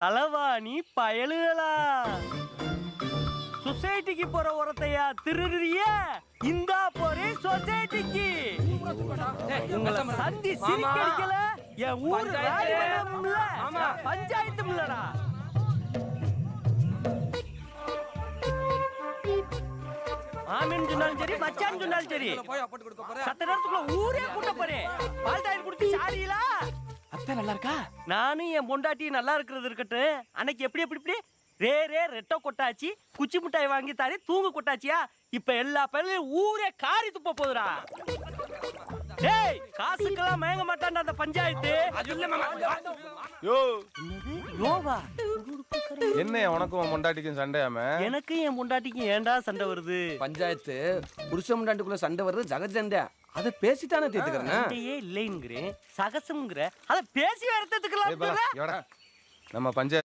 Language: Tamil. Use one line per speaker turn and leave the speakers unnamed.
அளவாணி பயலுகளா சொசைட்டிக்கு போற உரத்தையா திருடுறிய இந்தா போறே சொசைட்டிக்கு உங்களை சந்தி சிரிக்கல என் ஊர் பஞ்சாயத்து இல்லடா ஆமின்னு சொன்னாலும் சரி மச்சான்னு சொன்னாலும் சரி சத்த நேரத்துக்குள்ள ஊரே கூட்ட போறேன் பால் தாயில் குடிச்சு சாரியிலா
அத்தை நல்லா இருக்கா?
நானும் என் பொண்டாட்டி நல்லா இருக்கிறது இருக்கட்டும். அன்னைக்கு எப்படி ரே ரெட்டை கொட்டாச்சி குச்சி மிட்டாய் வாங்கி தாரி தூங்கு கொட்டாச்சியா இப்ப எல்லா பையனையும் ஊரே காரி துப்ப போதுடா. டேய் காசுக்கெல்லாம் மயங்க மாட்டான்டா அந்த பஞ்சாயத்து.
யோ
யோவா
என்ன உனக்கும் பொண்டாட்டிக்கும் சண்டையாம?
எனக்கு என் பொண்டாட்டிக்கும் ஏன்டா சண்டை வருது?
பஞ்சாயத்து புருஷ முண்டாட்டிக்குள்ள சண்டை வருது ஜகஜண்டை. அதை பேசித்தானே தீர்த்துக்கிறேன்.
சண்டையே இல்லைங்கிற சகசம்ங்கிற அதை பேசி வரத்துக்கலாம்.
நம்ம பஞ்சாயத்து